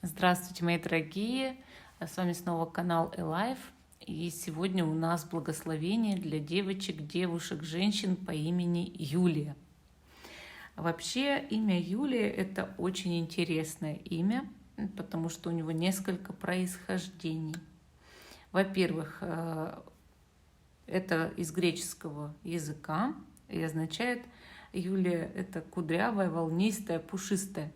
Здравствуйте, мои дорогие! С вами снова канал Alive. И сегодня у нас благословение для девочек, девушек, женщин по имени Юлия. Вообще имя Юлия – это очень интересное имя, потому что у него несколько происхождений. Во-первых, это из греческого языка и означает Юлия – это кудрявая, волнистая, пушистая.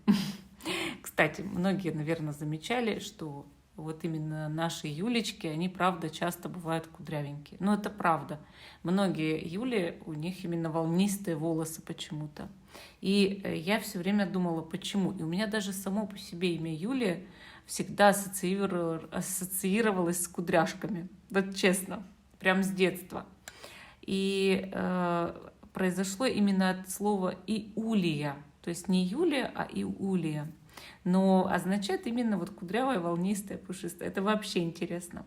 Кстати, многие, наверное, замечали, что вот именно наши Юлечки, они, правда, часто бывают кудрявенькие. Но это правда. Многие Юли, у них именно волнистые волосы почему-то. И я все время думала, почему. И у меня даже само по себе имя Юлия всегда ассоциировалось с кудряшками. Вот честно, прям с детства. И произошло именно от слова «иулия». То есть не Юлия, а «иулия». Но означает именно вот кудрявая, волнистая, пушистая. Это вообще интересно.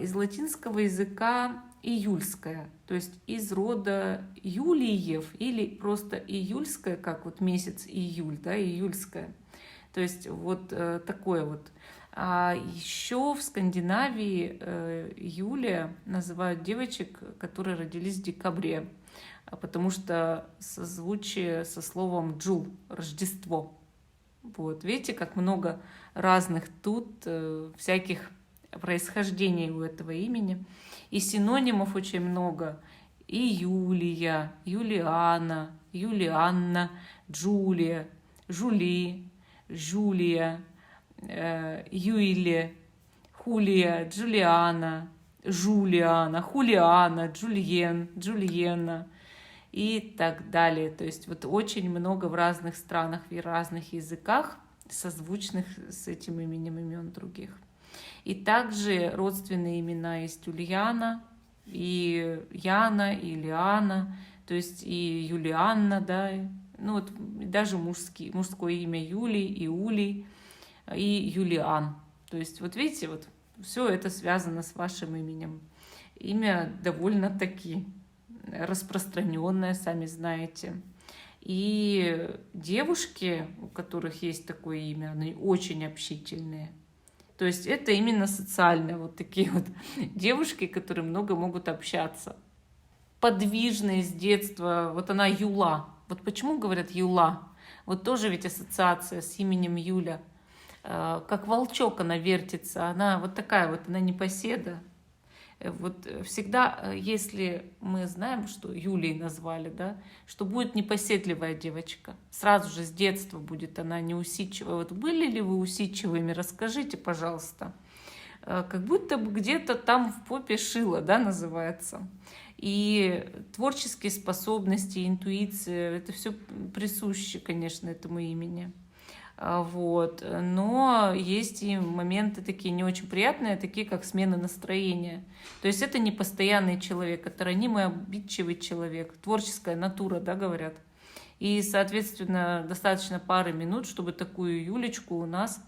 Из латинского языка июльская, то есть из рода Юлиев или просто июльская, как вот месяц июль, да, июльская. То есть вот такое вот. А еще в Скандинавии Юлия называют девочек, которые родились в декабре, потому что созвучие со словом джул, Рождество. Вот, видите, как много разных тут всяких происхождений у этого имени. И синонимов очень много. И Юлия, Юлиана, Юлианна, Джулия, Жули, Жулия, Юлия, Хулия, Джулиана, Жулиана, Хулиана, Джульен, Джульена и так далее. То есть вот очень много в разных странах и разных языках созвучных с этим имен других. И также родственные имена есть Ульяна, и Яна, и Лиана, то есть и Юлианна, да, ну вот даже мужское имя Юлий, Иулий и Юлиан. То есть вот видите, вот все это связано с вашим именем. Имя довольно-таки распространенное, сами знаете. И девушки, у которых есть такое имя, они очень общительные. То есть это именно социальные вот такие вот девушки, которые много могут общаться. Подвижные с детства. Вот она Юла. Вот почему говорят Юла? Вот тоже ведь ассоциация с именем Юля. Как волчок она вертится. Она вот такая вот, она непоседа. Вот всегда, если мы знаем, что Юлией назвали, да, что будет непоседливая девочка, сразу же с детства будет она неусидчивая. Вот были ли вы усидчивыми? Расскажите, пожалуйста. Как будто бы где-то там в попе шило, да, называется. И творческие способности, интуиция, это все присуще, конечно, этому имени. Вот. Но есть и моменты такие не очень приятные, такие как смена настроения. То есть это не постоянный человек, это ранимый, обидчивый человек, творческая натура, да, говорят. И, соответственно, достаточно пары минут, чтобы такую Юлечку у нас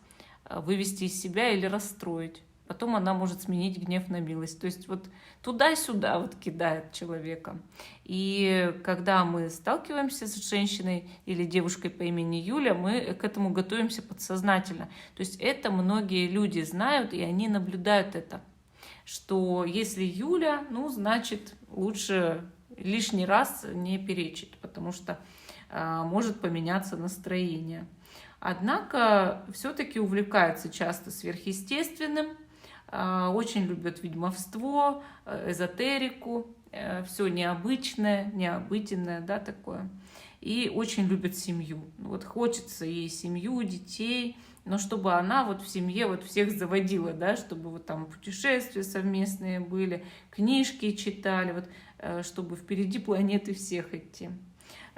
вывести из себя или расстроить. Потом она может сменить гнев на милость. То есть вот туда-сюда вот кидает человека. И когда мы сталкиваемся с женщиной или девушкой по имени Юля, мы к этому готовимся подсознательно. То есть это многие люди знают, и они наблюдают это. Что если Юля, ну, значит, лучше лишний раз не перечить, потому что может поменяться настроение. Однако все-таки увлекаются часто сверхъестественным, очень любят ведьмовство, эзотерику, все необычное, необыденное, да, такое. И очень любят семью. Вот хочется ей семью, детей, но чтобы она вот в семье вот всех заводила, да, чтобы вот там путешествия совместные были, книжки читали, вот, чтобы впереди планеты всех идти.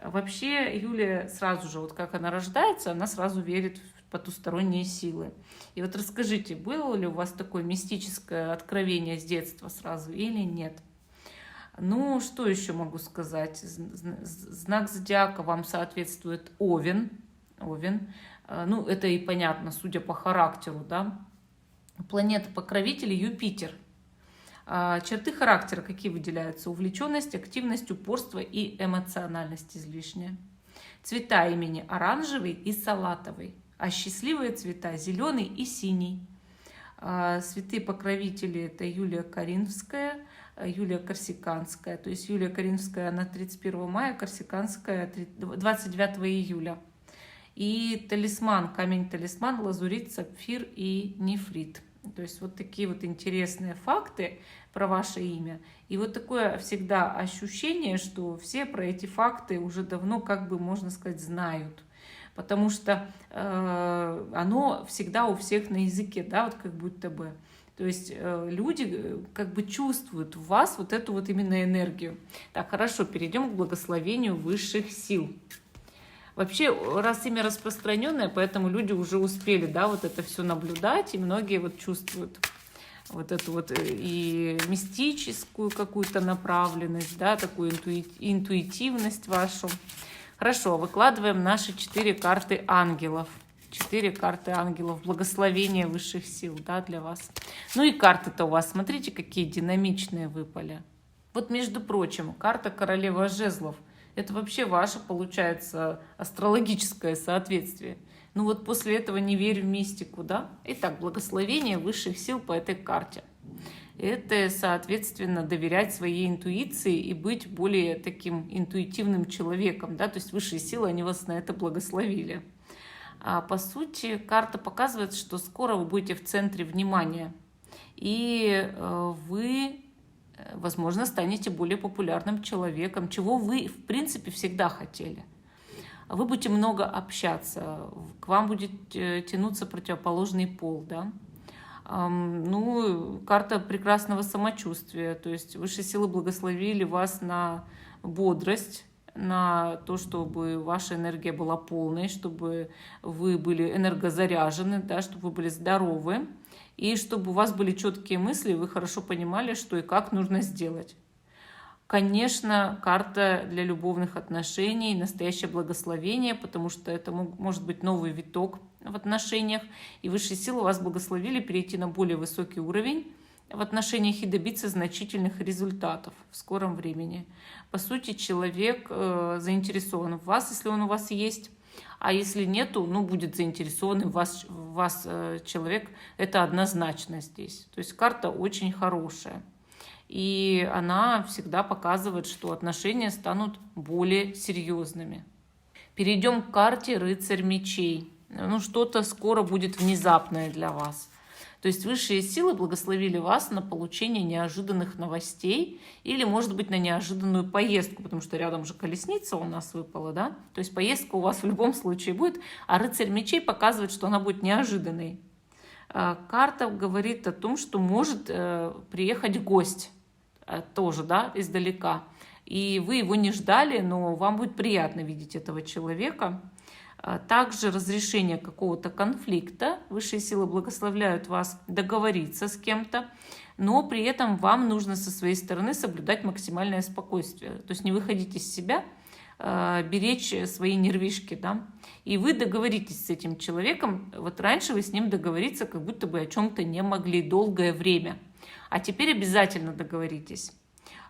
Вообще Юлия сразу же, вот как она рождается, она сразу верит в потусторонние силы. И вот расскажите, было ли у вас такое мистическое откровение с детства сразу или нет? Ну, что еще могу сказать? Знак зодиака вам соответствует Овен. Овен. Ну, это и понятно, судя по характеру, да. Планета-покровитель Юпитер. Черты характера какие выделяются? Увлеченность, активность, упорство и эмоциональность излишняя. Цвета имени оранжевый и салатовый. А счастливые цвета зеленый и синий. Святые покровители — это Юлия Каринфская, Юлия Корсиканская. То есть Юлия Каринфская, она 31 мая, Корсиканская 29 июля. И талисман, камень-талисман, лазурит, сапфир и нефрит. То есть вот такие вот интересные факты про ваше имя. И вот такое всегда ощущение, что все про эти факты уже давно, как бы можно сказать, знают. Потому что оно всегда у всех на языке, да, вот как будто бы. То есть люди как бы чувствуют в вас вот эту вот именно энергию. Так, хорошо, перейдем к благословению высших сил. Вообще, раз имя распространенное, поэтому люди уже успели, да, вот это все наблюдать, и многие вот чувствуют вот эту вот и мистическую какую-то направленность, да, такую интуитивность вашу. Хорошо, выкладываем наши 4 карты ангелов. 4 карты ангелов, благословения высших сил, да, для вас. Ну и карты-то у вас, смотрите, какие динамичные выпали. Вот, между прочим, карта королева жезлов. Это вообще ваше, получается, астрологическое соответствие. Ну вот после этого не верю в мистику, да? Итак, благословение высших сил по этой карте. Это, соответственно, доверять своей интуиции и быть более таким интуитивным человеком, да? То есть высшие силы, они вас на это благословили. А по сути, карта показывает, что скоро вы будете в центре внимания. И вы, возможно, станете более популярным человеком, чего вы, в принципе, всегда хотели. Вы будете много общаться, к вам будет тянуться противоположный пол, да. Ну, карта прекрасного самочувствия, то есть высшие силы благословили вас на бодрость, на то, чтобы ваша энергия была полной, чтобы вы были энергозаряжены, да, чтобы вы были здоровы, и чтобы у вас были четкие мысли, вы хорошо понимали, что и как нужно сделать. Конечно, карта для любовных отношений, настоящее благословение, потому что это может быть новый виток в отношениях, и высшие силы вас благословили перейти на более высокий уровень в отношениях и добиться значительных результатов в скором времени. По сути, человек заинтересован в вас, если он у вас есть, а если нету, ну, будет заинтересован в вас человек, это однозначно здесь. То есть карта очень хорошая. И она всегда показывает, что отношения станут более серьезными. Перейдем к карте «Рыцарь мечей». Ну, что-то скоро будет внезапное для вас. То есть высшие силы благословили вас на получение неожиданных новостей или, может быть, на неожиданную поездку, потому что рядом же колесница у нас выпала, да? То есть поездка у вас в любом случае будет, а рыцарь мечей показывает, что она будет неожиданной. Карта говорит о том, что может приехать гость тоже, да, издалека. И вы его не ждали, но вам будет приятно видеть этого человека. Также разрешение какого-то конфликта. Высшие силы благословляют вас договориться с кем-то, но при этом вам нужно со своей стороны соблюдать максимальное спокойствие. То есть не выходить из себя, беречь свои нервишки, да. И вы договоритесь с этим человеком. Вот раньше вы с ним договориться как будто бы о чем-то не могли долгое время. А теперь обязательно договоритесь.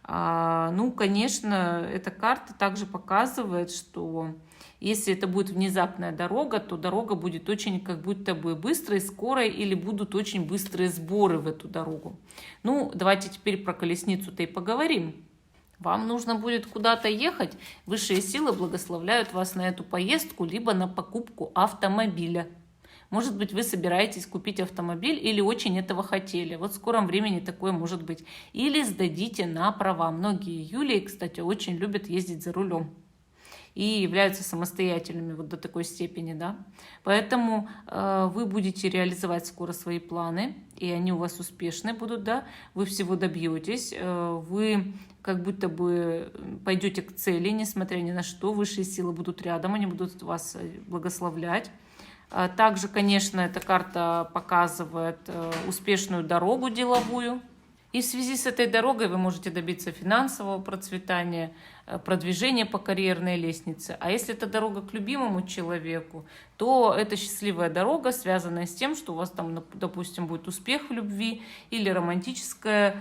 Ну, конечно, эта карта также показывает, что если это будет внезапная дорога, то дорога будет очень как будто бы быстрой, скорой, или будут очень быстрые сборы в эту дорогу. Ну, давайте теперь про колесницу-то и поговорим. Вам нужно будет куда-то ехать, высшие силы благословляют вас на эту поездку, либо на покупку автомобиля. Может быть, вы собираетесь купить автомобиль или очень этого хотели. Вот в скором времени такое может быть. Или сдадите на права. Многие Юлии, кстати, очень любят ездить за рулем и являются самостоятельными вот до такой степени, да. Поэтому вы будете реализовать скоро свои планы, и они у вас успешны будут, да. Вы всего добьетесь, вы как будто бы пойдете к цели, несмотря ни на что. Высшие силы будут рядом, они будут вас благословлять. Также, конечно, эта карта показывает успешную дорогу деловую. И в связи с этой дорогой вы можете добиться финансового процветания, продвижения по карьерной лестнице. А если это дорога к любимому человеку, то это счастливая дорога, связанная с тем, что у вас там, допустим, будет успех в любви или романтическое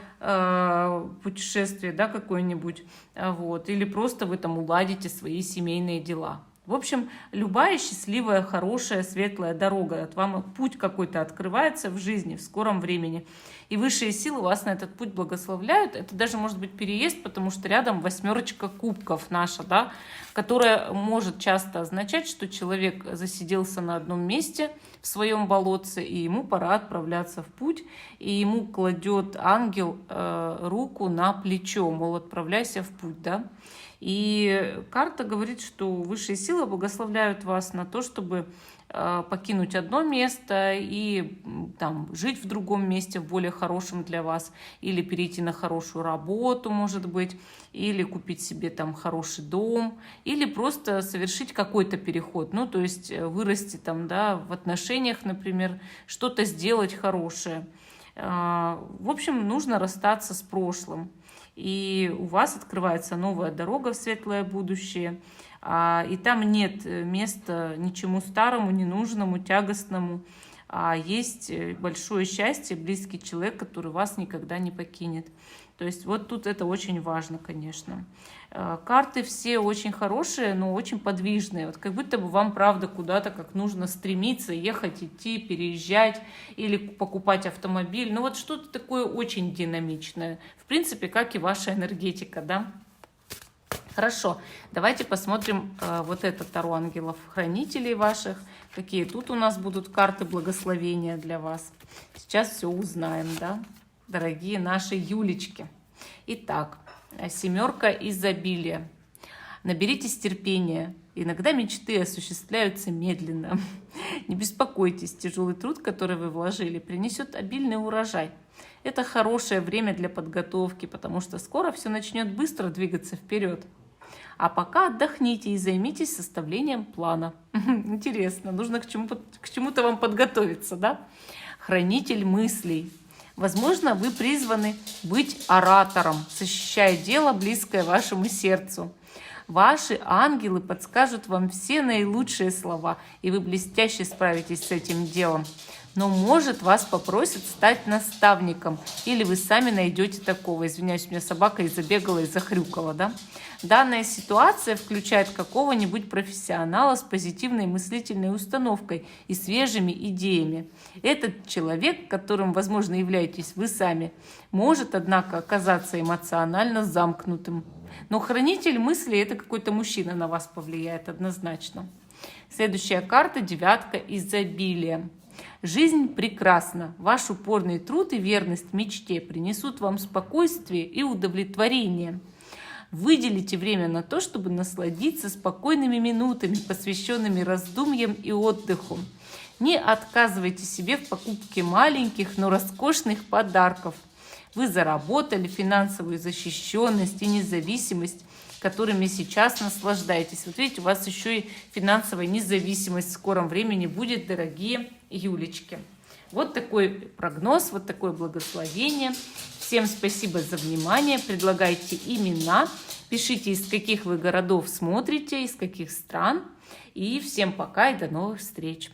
путешествие, да, какое-нибудь, вот, или просто вы там уладите свои семейные дела. В общем, любая счастливая, хорошая, светлая дорога. От вам путь какой-то открывается в жизни в скором времени. И высшие силы вас на этот путь благословляют. Это даже может быть переезд, потому что рядом 8 кубков наша, да, которая может часто означать, что человек засиделся на одном месте в своем болотце, и ему пора отправляться в путь, и ему кладет ангел руку на плечо, мол, отправляйся в путь, да. И карта говорит, что высшие силы благословляют вас на то, чтобы покинуть одно место и там жить в другом месте, в более хорошем для вас, или перейти на хорошую работу, может быть, или купить себе там хороший дом, или просто совершить какой-то переход, ну, то есть вырасти там, да, в отношениях, например, что-то сделать хорошее. В общем, нужно расстаться с прошлым. И у вас открывается новая дорога в светлое будущее, и там нет места ничему старому, ненужному, тягостному, а есть большое счастье, близкий человек, который вас никогда не покинет. То есть вот тут это очень важно, конечно. Карты все очень хорошие, но очень подвижные. Вот как будто бы вам, правда, куда-то как нужно стремиться, ехать, идти, переезжать или покупать автомобиль. Ну вот что-то такое очень динамичное. В принципе, как и ваша энергетика, да? Хорошо, давайте посмотрим вот это Таро ангелов-хранителей ваших. Какие тут у нас будут карты благословения для вас. Сейчас все узнаем, да, дорогие наши Юлечки. Итак, 7 изобилия. Наберитесь терпения. Иногда мечты осуществляются медленно. Не беспокойтесь, тяжелый труд, который вы вложили, принесет обильный урожай. Это хорошее время для подготовки, потому что скоро все начнет быстро двигаться вперед. А пока отдохните и займитесь составлением плана. Интересно, нужно к чему-то вам подготовиться, да? Хранитель мыслей. Возможно, вы призваны быть оратором, защищая дело, близкое вашему сердцу. Ваши ангелы подскажут вам все наилучшие слова, и вы блестяще справитесь с этим делом. Но, может, вас попросят стать наставником, или вы сами найдете такого. Извиняюсь, у меня собака и забегала, и захрюкала, да? Данная ситуация включает какого-нибудь профессионала с позитивной мыслительной установкой и свежими идеями. Этот человек, которым, возможно, являетесь вы сами, может, однако, оказаться эмоционально замкнутым. Но хранитель мыслей – это какой-то мужчина на вас повлияет однозначно. Следующая карта – 9 изобилия. Жизнь прекрасна. Ваш упорный труд и верность мечте принесут вам спокойствие и удовлетворение. Выделите время на то, чтобы насладиться спокойными минутами, посвященными раздумьям и отдыху. Не отказывайте себе в покупке маленьких, но роскошных подарков. Вы заработали финансовую защищенность и независимость, которыми сейчас наслаждаетесь. Вот видите, у вас еще и финансовая независимость в скором времени будет, дорогие Юлечки. Вот такой прогноз, вот такое благословение. Всем спасибо за внимание. Предлагайте имена, пишите, из каких вы городов смотрите, из каких стран. И всем пока и до новых встреч.